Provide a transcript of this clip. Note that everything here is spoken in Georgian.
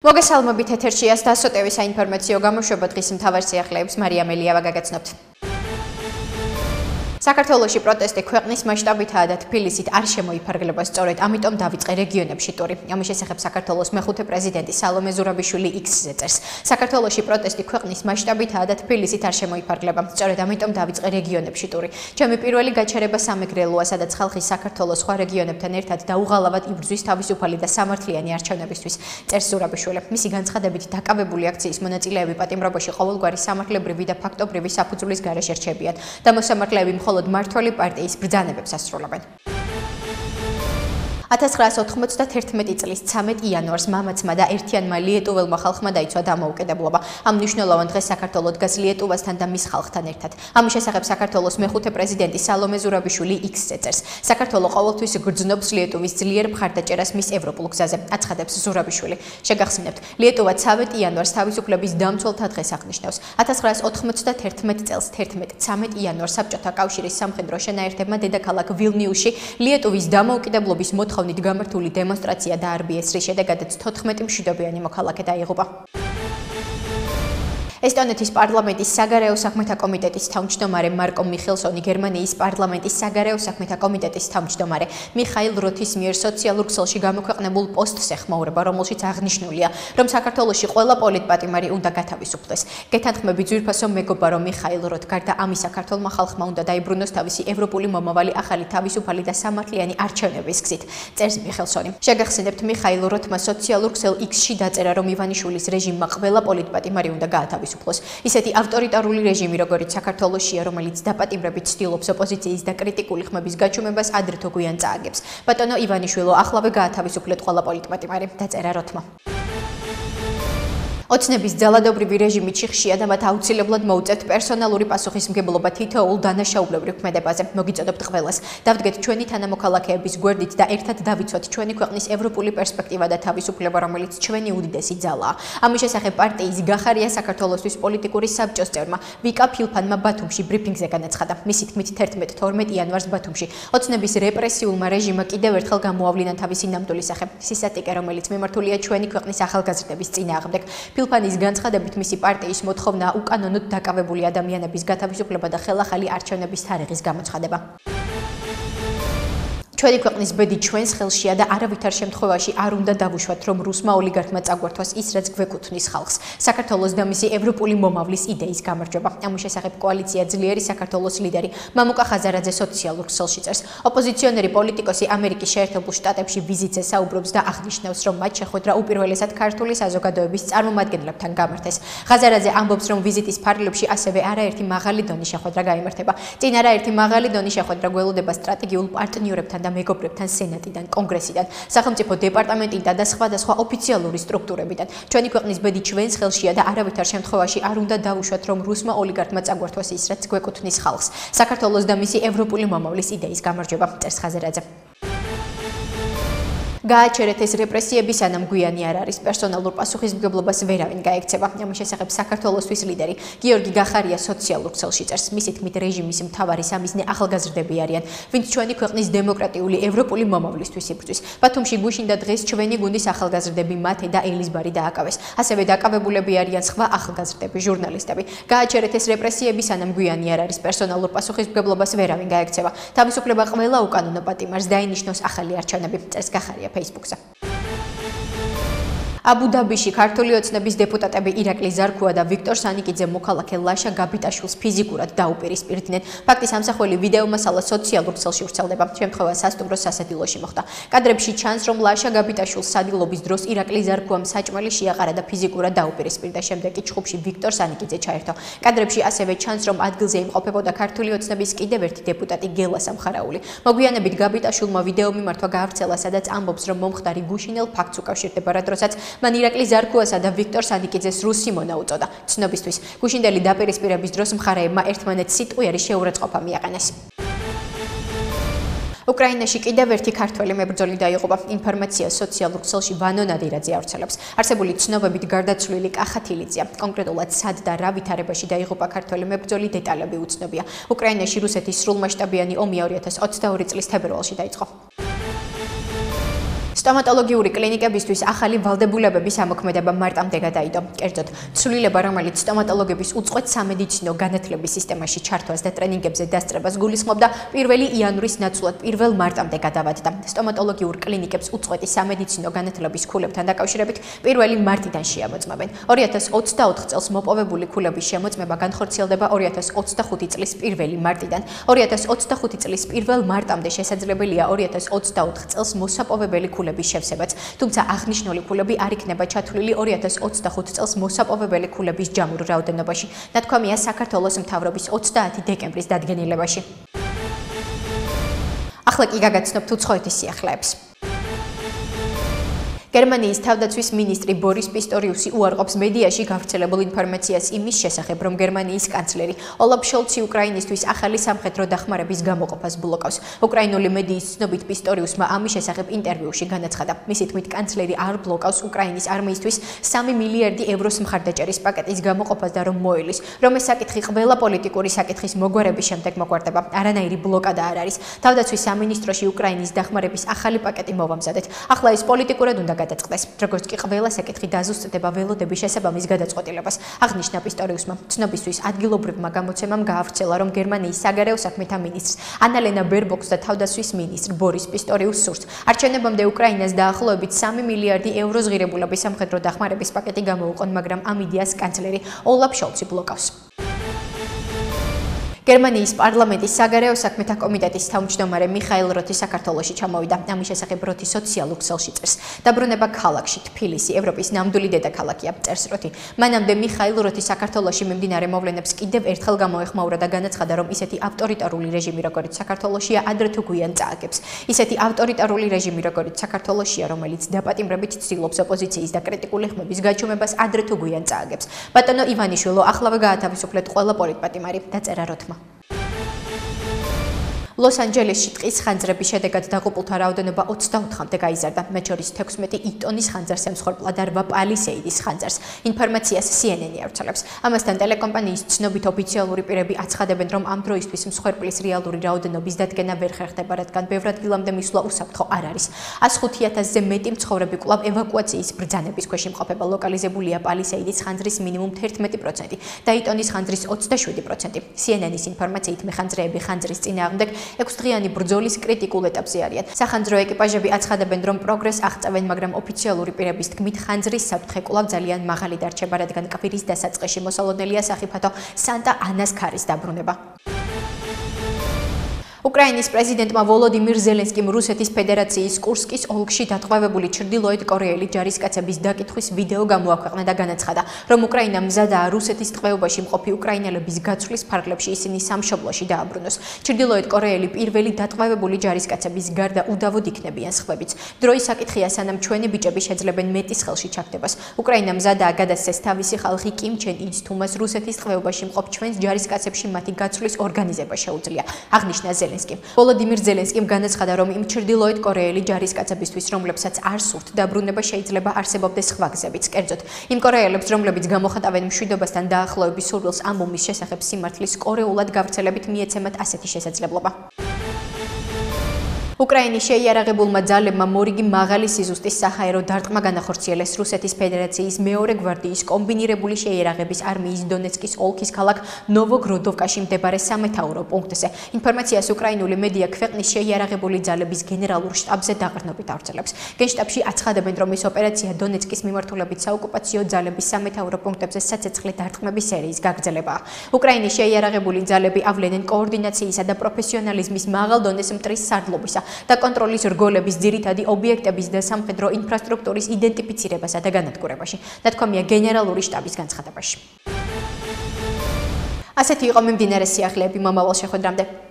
მოგესალმებით ეთერშია დასოტევის საინფორმაციო გამოშვება დღის მთავარ სიახლეებს მარია მელიავა გაგაცნობთ. საქართველოში პროტესტი ქვეყნის მასშტაბითაა და თბილისით არ შემოიფარგლება სწორედ ამიტომ დაიწყე რეგიონებში ტური. ამის შესახებ საქართველოს მეხუთე პრეზიდენტი სალომე ზურაბიშვილი X-ზე წერს. საქართველოში პროტესტი ქვეყნის მასშტაბითაა და თბილისით არ შემოიფარგლება. სწორედ ამიტომ დაიწყე რეგიონებში ტური. ჩემი პირველი გაჩერება სამეგრელოა, სადაც ხალხი საქართველოს სხვა რეგიონებთან ერთად დაუღალავად იბრძვის თავისუფალი და სამართლიანი არჩევნებისთვის. წერს ზურაბიშვილი. მისი განცხადებით დაკავებული აქციის მონაწილეები პატიმრობაში ყოველგვარი სამართლებრივი და ფაქტობრივი საფუძვლის გარეშე რჩებიან და მოსამართლეები მხოლოდ მართული პარტიის ბრძანებებს ასრულებენ. 1991 წლის 13 იანვარს მამაცმა და ერთიანმა ლიეტუველმა ხალხმა დაიცვა დამოუკიდებლობა. ამ მნიშვნელოვან დღეს საქართველოს დგას ლიეტუვასთან და მის ხალხთან ერთად. ამის შესახებ საქართველოს მეხუთე პრეზიდენტი სალომე ზურაბიშვილი X-ზე წერს. საქართველო ყოველთვის გრძნობს ლიეტუვის ძლიერ მხარდაჭერას მის ევროპულ გზაზე, აცხადებს ზურაბიშვილი. შეგახსენებთ, ლიეტუვა 13 იანვარს თავისუფლების დამცველთა დღეს აღნიშნავს. 1991 წელს 13 იანვარს საბჭოთა კავშირის სამხედრო შენაერთებმა დედაქალაქ ვილნიუსში ლიეტუვის დამოუკიდებლობის მოთხოვნით გამართული დემონსტრაცია დაარბიეს, რის შედეგადაც 14 მშვიდობიანი მოქალაქე დაიღუპა. ესტონეთის პარლამენტის საგარეო საქმეთა კომიტეტის თავმჯდომარე მარკო მიხელსონი გერმანიის პარლამენტის საგარეო საქმეთა კომიტეტის თავმჯდომარე მიხაილ როთის მიერ სოციალურ ქსელში გამოქვეყნებულ პოსტს ეხმაურება, რომელშიც აღნიშნულია, რომ საქართველოში ყველა პოლიტპატიმარი უნდა გათავისუფლდეს. გეთანხმები ძვირფასო მეგობა, რომ მიხაილ როთ გარდა ამისა საქართველმა ხალხმა უნდა დაიბრუნოს თავისი ევროპული მომავალი ახალი თავისუფალი და სამართლიანი არჩევნების გზით, წერს მიხელსონი. შეგახსენებთ, მიხაილ როთმა სოციალურ ქსელ X-ში დაწერა, რომ ივანიშვილის რეჟიმმა ყველა პოლიტპატიმარი უნდა გაათავისუფლდეს. ისეთი ავტორიტარული რეჟიმი, როგორიც საქართველოშია, რომელიც დაპატიმრებით ცდილობს ოპოზიციის და კრიტიკული ხმების გაჩუმებას ადრე თუ გვიან წააგებს. ბატონო ივანიშვილო, ახლავე გაათავისუფლეთ ყველა პოლიტპატიმარი, დაწერა როთმა. ოცნების ძალადობრივი რეჟიმი ჩიხშია და მათ აუცილებლად მოუწევთ პერსონალური პასუხისმგებლობა თითოეულ დანაშაულებრივ ქმედებაზე. მოგიწოდებთ ყველას, დავდგეთ ჩვენი თანამოქალაქეების გვერდით და ერთად დავიცვათ ჩვენი ქვეყნის ევროპული პერსპექტივა და თავისუფლება, რომელიც ჩვენი უდიდესი ძალაა. ამის შესახებ პარტიის გახარია საქართველოსთვის პოლიტიკური საბჭოს წევრმა ვიკა ფილფანმა ბათუმში ბრიფინგზე განაცხადა. მისი თქმით 11-12 იანვარს ბათუმში ოცნების რეპრესიულმა რეჟიმმა კიდევ ერთხელ გამოავლინა თავისი ნამდვილი სახე, სისატიკე, რომელიც მიმართულია ჩვენი ქვეყნის ახალგაზრდების წინააღმდეგ. ფილფანის განცხადებით მისი პარტიის მოთხოვნაა უკანონოდ დაკავებული ადამიანების გათავისუფლება და ხელახალი არჩევნების თარიღის გამოცხადება. ჩვენი ქვეყნის ბედი ჩვენს ხელშია და არავითარ შემთხვევაში არ უნდა დავუშვათ, რომ რუსმა ოლიგარქმა წაგვართვას ის, რაც გვეკუთვნის ხალხს. საქართველოს და მისი ევროპული მომავლის იდეის გამარჯვება. ამის შესახებ კოალიცია ძლიერი საქართველოს ლიდერი მამუკა ხაზარაძე სოციალურ ქსელში წერს. ოპოზიციონერი პოლიტიკოსი ამერიკის შეერთებულ შტატებში ვიზიტზე საუბრობს და აღნიშნავს, რომ მათ შეხვედრა უპირველესად ქართული საზოგადოების წარმომადგენლებთან გამართეს. ხაზარაძე ამბობს, რომ ვიზიტის ფარგლებში ასევე არაერთი მაღალი დონის შეხვედრა გაიმართება. წინ არაერთი მაღალი დონის შეხვედრა გველოდება სტრატეგიულ პარტნიორებთან და მეგობრებთან სენატიდან, კონგრესიდან, სახელმწიფო დეპარტამენტიდან და სხვადასხვა ოფიციალური სტრუქტურებიდან. ჩვენი ქვეყნის ბედი ჩვენს ხელშია და არავითარ შემთხვევაში არ უნდა დავუშვათ, რომ რუსმა ოლიგარქმა წაგვართვას ის, რაც გვეკუთვნის ხალხს. საქართველოს და მისი ევროპული მომავლის იდეის გამარჯვება, წერს ხაზარაძე. გააჩერეთ ეს რეპრესიები, სანამ გვიანი არ არის. პერსონალურ პასუხისმგებლობას ვერავინ გაექცევა. ამის შესახებ საქართველოსთვის ლიდერი გიორგი გახარია სოციალურ ქსელში წერს. მისი თქმით, რეჟიმის მთავარი სამიზნე ახალგაზრდები არიან, ვინც ჩვენი ქვეყნის დემოკრატიული ევროპული მომავლისთვის იბრძვის. ბათუმში გუშინდა დღეს ჩვენი გუნდის ახალგაზრდები მათე და ელიზბარი დააკავეს. ასევე დაკავებულები არიან სხვა ახალგაზრდები, ჟურნალისტები. გააჩერეთ ეს რეპრესიები, სანამ გვიანი არ არის. პერსონალურ პასუხისმგებლობას ვერავინ გაექცევა. თავისუფლება ყველა უკანონო პატიმარს დაინიშნოს ახალი არჩევნები, წერს გახარია Facebook-ზე. აბუ-დაბიში ქართული ოცნების დეპუტატები ირაკლი ზარქუა და ვიქტორ სანიკიძე მოქალაქე ლაშა გაბიტაშვილს ფიზიკურად დაუპირისპირდნენ. ფაქტის ამსახველი ვიდეო მასალა სოციალურ ქსელში ვრცელდება. შემთხვევა სასტუმროს სასადილოში მოხდა. კადრებში ჩანს, რომ ლაშა გაბიტაშვილს სადილობის დროს ირაკლი ზარქუამ საჭმელი შეაყარა და ფიზიკურად დაუპირისპირდა. შემდეგ კი ჩხუბში ვიქტორ სანიკიძე ჩაერთო. კადრებში ასევე ჩანს, რომ ადგილზე იმყოფებოდა ქართული ოცნების კიდევ ერთი დეპუტატი გელა სამხარაული. მოგვიანებით გაბიტაშვილმა ვიდეო მიმართვა გაავრცელა, სადაც ამბობს, რომ მომხდარი გუშინელ ფაქტს უკავშირდება, რადგანაც მან ირაკლი ზარქუასა და ვიქტორ სანიკიძეს რუსი მონა უწოდა. ცნობისთვის, გუშინდელი დაპირისპირების დროს მხარეებმა ერთმანეთს სიტყვიერი შეურაცხყოფა მიაყენეს. უკრაინაში კიდევ ერთი ქართველი მებრძოლი დაიღუპა. ინფორმაცია სოციალურ ქსელში ვანო ნადირაძე ავრცელებს. არსებული ცნობებით გარდაცვლილი კახათილიძეა. კონკრეტულად სად და რა ვითარებაში დაიღუპა ქართველი მებრძოლი დეტალები უცნობია. უკრაინაში რუსეთის სრულმასშტაბიანი ომი 2022 წლის თებერვალში დაიწყო. სტომატოლოგიური კლინიკებისთვის ახალი ვალდებულებების ამოქმედება მარტამდე გადაიდო. კერძოდ, ცვლილება, რომელიც სტომატოლოგების უწყვეტ სამედიცინო განათლების სისტემაში ჩართვას და ტრენინგებზე დასწრებას გულისხმობდა, 1 იანვრის ნაცვლად 1 მარტამდე გადავადდა. სტომატოლოგიურ კლინიკებს უწყვეტი სამედიცინო განათლების ქულებთან დაკავშირებით 1 მარტიდან შეამოწმებენ. 2024 წელს მოპოვებული ქულების შემოწმება განხორციელდება 2025 წლის 1 მარტიდან. 2025 წლის 1 მარტამდე შესაძლებელია 2024 წელს მოსაპოვებელი ქულების შევსებაც, თუმცა აღნიშნული ქულები არ იქნება ჩათვლილი 2025 წელს მოსაპოვებელი ქულების ჯამურ რაოდენობაში. ნათქვამია საქართველოს მთავრობის 30 დეკემბრის დადგენილებაში. ახლა კი გაგაცნობთ უცხოეთის სიახლეებს. გერმანიის თავდაცვის მინისტრი ბორის პისტორიუსი უარყოფს მედიაში გავრცელებულ ინფორმაციას იმის შესახებ, რომ გერმანიის კანცლერი ოლაფ შოლცი უკრაინისთვის ახალი სამხედრო დახმარების გამოყოფას ბლოკავს. უკრაინული მედიის ცნობით პისტორიუსმა ამის შესახებ ინტერვიუში განაცხადა. მისი თქმით, კანცლერი არ ბლოკავს უკრაინის არმიისთვის 3 მილიარდი ევროს მხარდაჭერის პაკეტის გამოყოფას და რომ მოელის, რომ ეს საკითხი ყველა პოლიტიკური საკითხის მოგვარების შემდეგ მოგვარდება. არანაირი ბლოკადა არ არის. თავდაცვის სამინისტროში უკრაინის დახმარების ახალი პაკეტი მოვამზადეთ. ახლა ეს პოლიტიკურად უნდა გადაწყდეს, როგორც კი ყველა საკითხი დაზუსტდება ველოდების შესაბამის გადაწყვეტილებას. აღნიშნა პისტორიუსმა. ცნობისთვის ადგილობრივმა გამოცემამ გაავრცელა, რომ გერმანიის საგარეო საქმეთა მინისტრს ანალენა ბერბოქს და თავდაცვის მინისტრ ბორის პისტორიუსს სურს არჩევნებამდე უკრაინას დაახლოებით 3 მილიარდი ევროს ღირებულების სამხედრო დახმარების პაკეტი გამოუყონ, მაგრამ ამ იდეას კანცლერი ოლაფ შოლცი ბლოკავს. გერმანიის პარლამენტის საგარეო საქმეთა კომიტეტის თავმჯდომარე მიხაილ როთი საქართველოში ჩამოვიდა. ამის შესახებ როთი სოციალურ ქსელში წერს. დაბრუნება ქალაქში, თბილისი, ევროპის ნამდვილი დედაქალაქია, წერს როთი. მანამდე მიხაილ როთი საქართველოში მიმდინარე მოვლენებს კიდევ ერთხელ გამოეხმაურა და განაცხადა, რომ ისეთი ავტორიტარული რეჟიმი, როგორც საქართველოშია, ადრე თუ გვიან წააგებს. ისეთი ავტორიტარული რეჟიმი, როგორც საქართველოშია, რომელიც დაპატიმრებით ცდილობს ოპოზიციის და კრიტიკული ხმების გაჩუმებას, ადრე თუ გვიან წააგებს. ბატონო ივანიშვილო, ახლავე გაათავისუფლეთ ყველა პოლიტპატიმარი, დაწერა როთმა. ლოს-ანჯელესში ტყის ხანძრების შედეგად დაღუპულთა რაოდენობა 24-მდე გაიზარდა, მათ შორის 16 იტონის ხანძარს ემსხვერპლა და 8 პალისეიდის ხანძარს. ინფორმაციას CNN-ი ავრცელებს. ამასთან ტელეკომპანიის ცნობით ოფიციალური პირები აცხადებენ, რომ ამ დროისთვის მსხვერპლის რეალური რაოდენობის დადგენა ვერ ხერხდება, რადგან ბევრ ადგილამდე მისვლა უსაფრთხო არ არის. 105,000-ზე მეტი მცხოვრები კვლავ ევაკუაციის ბრძანების ქვეშ იმყოფება. ლოკალიზებულია პალისეიდის ხანძრის მინიმუმ 11% და იტონის ხანძრის 27%. CNN-ის ინფორმაციით მეხანძრეები ხანძრის წინააღმდეგ 6-დღიანი ბრძოლის კრიტიკულ ეტაპზე არიან. სახანძრო ეკიპაჟები აცხადებენ, რომ პროგრესს აღწევენ, მაგრამ ოფიციალური პირების თქმით, ხანძრის საფრთხე კვლავ ძალიან მაღალი დარჩება, რადგან კვირის დასაწყისში მოსალოდნელია სახიფათო სანტა ანას ქარის დაბრუნება. უკრაინის პრეზიდენტმა ვოლოდიმირ ზელენსკიმ რუსეთის ფედერაციის კურსკის ოლქში დატყვევებული ჩრდილოეთ კორეელი ჯარისკაცების დაკითხვის ვიდეო გამოაქვეყნა და განაცხადა, რომ უკრაინა მზადაა რუსეთის ტყვეობაში მყოფი უკრაინელების გაცვლის ფარგლებში ისინი სამშობლოში დააბრუნოს. ჩრდილოეთ კორეელი პირველი დატყვევებული ჯარისკაცების გარდა უდავოდ იქნებიან სხვებიც. დროის საკითხია, სანამ ჩვენი ბიჭები შეძლებენ მეტის ხელში ჩაგდებას. უკრაინა მზადაა გადასცეს თავისი ხალხი კიმ ჩენ ინს თუმას რუსეთის ტყვეობაში მყოფ ჩვენს ჯარისკაცებში მათი გაცვლის ორგანიზება შეუძლია. აღნიშნა ვოლოდიმირ ზელენსკიმ განაცხადა, რომ იმ ჩრდილოეთ კორეელი ჯარისკაცებისთვის, რომლებსაც არ სურთ დაბრუნება, შეიძლება არსებობდეს სხვა გზებიც. კერძოდ, იმ კორეელებს, რომლებიც გამოხატავენ მშვიდობასთან დაახლოების სურვილს ამ ომის შესახებ სიმართლის კორეულად გავრცელებით მიეცემათ ასეთი შესაძლებლობა. უკრაინის შეიარაღებულმა ძალებმა მორიგი მაღალი სიზუსტის საჰაერო დარტყმა განახორციელეს რუსეთის ფედერაციის მეორე გვარდიის კომბინირებული შეიარაღების არმიის დონეცკის ოლქის ქალაქ ნოვოგროდოვკაში მდებარე სამეთაურო პუნქტზე. ინფორმაციას უკრაინული მედია ქვეყნის შეიარაღებული ძალების გენერალურ შტაბზე დაყრდნობით ავრცელებს. გენშტაბში აცხადებენ, რომ ეს ოპერაცია დონეცკის მიმართულებით საოკუპაციო ძალების სამეთაურო პუნქტებზე საცეცხლე დარტყმების სერიის გაგრძელებაა. უკრაინის შეიარაღებული ძალები ავლენენ კოორდინაციისა და პროფესიონალიზმის მაღალ დონეს მტრის სარდლობისა და კონტროლის რგოლების ძირითადი ობიექტების და სამხედრო ინფრასტრუქტურის იდენტიფიცირებასა და განადგურებაში. ნათქვამია გენერალური შტაბის განცხადებაში. ასეთი იყო მიმდინარე სიახლეები მომავალ შეხვედრამდე.